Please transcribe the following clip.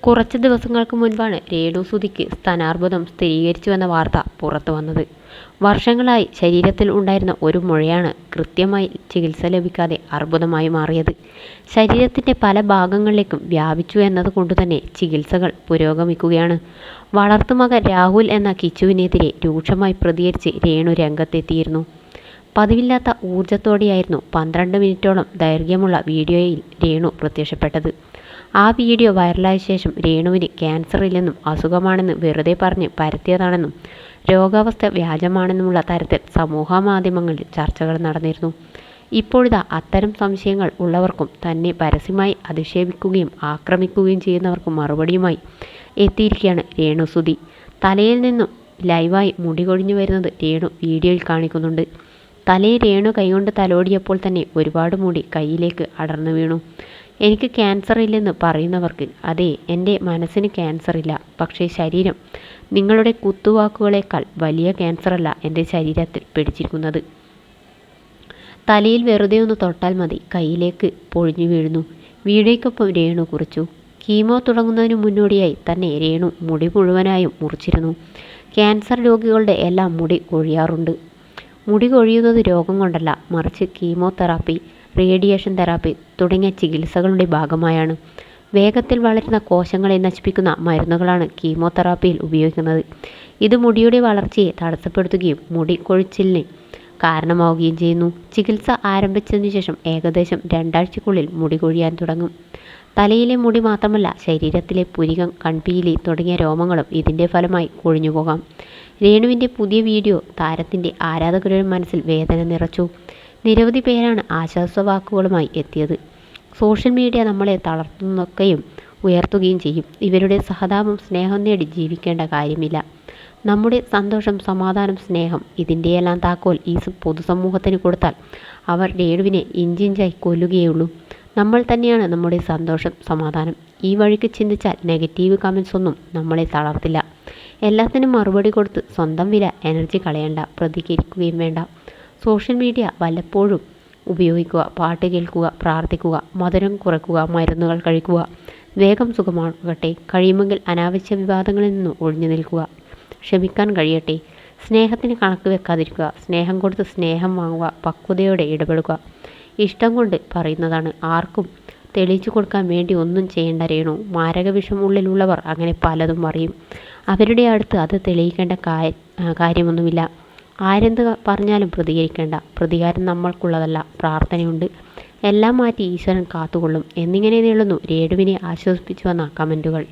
കുറച്ച് ദിവസങ്ങൾക്ക് മുൻപാണ് രേണുസുധിക്ക് സ്തനാർബുദം സ്ഥിരീകരിച്ചുവെന്ന വാർത്ത പുറത്തു വന്നത്. വർഷങ്ങളായി ശരീരത്തിൽ ഉണ്ടായിരുന്ന ഒരു മുഴയാണ് കൃത്യമായി ചികിത്സ ലഭിക്കാതെ അർബുദമായി മാറിയത്. ശരീരത്തിൻ്റെ പല ഭാഗങ്ങളിലേക്കും വ്യാപിച്ചു എന്നതുകൊണ്ടുതന്നെ ചികിത്സകൾ പുരോഗമിക്കുകയാണ്. വളർത്തുമകൻ രാഹുൽ എന്ന കിച്ചുവിനെതിരെ രൂക്ഷമായി പ്രതികരിച്ച് രേണു രംഗത്തെത്തിയിരുന്നു. പതിവില്ലാത്ത ഊർജത്തോടെയായിരുന്നു 12 മിനിറ്റോളം ദൈർഘ്യമുള്ള വീഡിയോയിൽ രേണു പ്രത്യക്ഷപ്പെട്ടത്. ആ വീഡിയോ വൈറലായ ശേഷം രേണുവിന് ക്യാൻസർ ഇല്ലെന്നും അസുഖമാണെന്ന് വെറുതെ പറഞ്ഞ് പരത്തിയതാണെന്നും രോഗാവസ്ഥ വ്യാജമാണെന്നുമുള്ള തരത്തിൽ സമൂഹമാധ്യമങ്ങളിൽ ചർച്ചകൾ നടന്നിരുന്നു. ഇപ്പോഴിതാ അത്തരം സംശയങ്ങൾ ഉള്ളവർക്കും തന്നെ പരസ്യമായി അധിക്ഷേപിക്കുകയും ആക്രമിക്കുകയും ചെയ്യുന്നവർക്കും മറുപടിയുമായി എത്തിയിരിക്കുകയാണ് രേണുസുധി. തലയിൽ നിന്നും ലൈവായി മുടി കൊഴിഞ്ഞു വരുന്നത് രേണു വീഡിയോയിൽ കാണിക്കുന്നുണ്ട്. തലയിൽ രേണു കൈകൊണ്ട് തലോടിയപ്പോൾ തന്നെ ഒരുപാട് മുടി കൈയിലേക്ക് അടർന്നു വീണു. എനിക്ക് ക്യാൻസർ ഇല്ലെന്ന് പറയുന്നവർക്ക്, അതെ, എൻ്റെ മനസ്സിന് ക്യാൻസർ ഇല്ല, പക്ഷേ ശരീരം, നിങ്ങളുടെ കുത്തുവാക്കുകളേക്കാൾ വലിയ ക്യാൻസറല്ല എൻ്റെ ശരീരത്തിൽ പിടിച്ചിരിക്കുന്നത്. തലയിൽ വെറുതെ ഒന്ന് തൊട്ടാൽ മതി, കൈയിലേക്ക് പൊഴിഞ്ഞു വീഴുന്നു. വീഡിയോയ്ക്കൊപ്പം രേണു കുറിച്ചു. കീമോ തുടങ്ങുന്നതിന് മുന്നോടിയായി തന്നെ രേണു മുടി മുഴുവനായും മുറിച്ചിരുന്നു. ക്യാൻസർ രോഗികളുടെ എല്ലാം മുടി കൊഴിയാറുണ്ട്. മുടി കൊഴിയുന്നത് രോഗം കൊണ്ടല്ല, മറിച്ച് കീമോതെറാപ്പി, റേഡിയേഷൻ തെറാപ്പി തുടങ്ങിയ ചികിത്സകളുടെ ഭാഗമായാണ്. വേഗത്തിൽ വളരുന്ന കോശങ്ങളെ നശിപ്പിക്കുന്ന മരുന്നുകളാണ് കീമോതെറാപ്പിയിൽ ഉപയോഗിക്കുന്നത്. ഇത് മുടിയുടെ വളർച്ചയെ തടസ്സപ്പെടുത്തുകയും മുടി കൊഴിച്ചിലിന് കാരണമാവുകയും ചെയ്യുന്നു. ചികിത്സ ആരംഭിച്ചതിനു ശേഷം ഏകദേശം 2 ആഴ്ചയ്ക്കുള്ളിൽ മുടി കൊഴിയാൻ തുടങ്ങും. തലയിലെ മുടി മാത്രമല്ല, ശരീരത്തിലെ പുരികം, കൺപീലി തുടങ്ങിയ രോമങ്ങളും ഇതിൻ്റെ ഫലമായി കൊഴിഞ്ഞു പോകാം. രേണുവിൻ്റെ പുതിയ വീഡിയോ താരത്തിൻ്റെ ആരാധകരുടെ മനസ്സിൽ വേദന നിറച്ചു. നിരവധി പേരാണ് ആശ്വാസവാക്കുകളുമായി എത്തിയത്. സോഷ്യൽ മീഡിയ നമ്മളെ തളർത്തുന്നൊക്കെയും ഉയർത്തുകയും ചെയ്യും. ഇവരുടെ സഹതാപം സ്നേഹം നേടി ജീവിക്കേണ്ട കാര്യമില്ല. നമ്മുടെ സന്തോഷം, സമാധാനം, സ്നേഹം ഇതിൻ്റെയെല്ലാം താക്കോൽ ഈ പൊതുസമൂഹത്തിന് കൊടുത്താൽ അവർ രേണുവിനെ ഇഞ്ചിഞ്ചായി കൊല്ലുകയുള്ളൂ. നമ്മൾ തന്നെയാണ് നമ്മുടെ സന്തോഷം, സമാധാനം. ഈ വഴിക്ക് ചിന്തിച്ചാൽ നെഗറ്റീവ് കമൻസ് ഒന്നും നമ്മളെ തളർത്തില്ല. എല്ലാത്തിനും മറുപടി കൊടുത്ത് സ്വന്തം വില എനർജി കളയണ്ട, പ്രതികരിക്കുകയും വേണ്ട. സോഷ്യൽ മീഡിയ വല്ലപ്പോഴും ഉപയോഗിക്കുക, പാട്ട് കേൾക്കുക, പ്രാർത്ഥിക്കുക, മധുരം കുറയ്ക്കുക, മരുന്നുകൾ കഴിക്കുക, വേഗം സുഖമാകട്ടെ, കഴിയുമെങ്കിൽ അനാവശ്യ വിവാദങ്ങളിൽ നിന്ന് ഒഴിഞ്ഞു നിൽക്കുക, ക്ഷമിക്കാൻ കഴിയട്ടെ, സ്നേഹത്തിന് കണക്ക് വെക്കാതിരിക്കുക, സ്നേഹം കൊടുത്ത് സ്നേഹം വാങ്ങുക, പക്വതയോടെ ഇടപെടുക. ഇഷ്ടം കൊണ്ട് പറയുന്നതാണ്, ആർക്കും തെളിയിച്ചു കൊടുക്കാൻ വേണ്ടി ഒന്നും ചെയ്യേണ്ട രേണു. മാരകവിഷം ഉള്ളിലുള്ളവർ അങ്ങനെ പലതും പറയും. അവരുടെ അടുത്ത് അത് തെളിയിക്കേണ്ട കാര്യമൊന്നുമില്ല. ആരെന്ത് പറഞ്ഞാലും പ്രതികരിക്കേണ്ട. പ്രതികാരം നമ്മൾക്കുള്ളതല്ല, പ്രാർത്ഥനയുണ്ട്. എല്ലാം മാറ്റി ഈശ്വരൻ കാത്തുകൊള്ളും എന്നിങ്ങനെ നീളുന്നു രേണുവിനെ ആശ്വസിപ്പിച്ചു വന്ന കമൻറ്റുകൾ.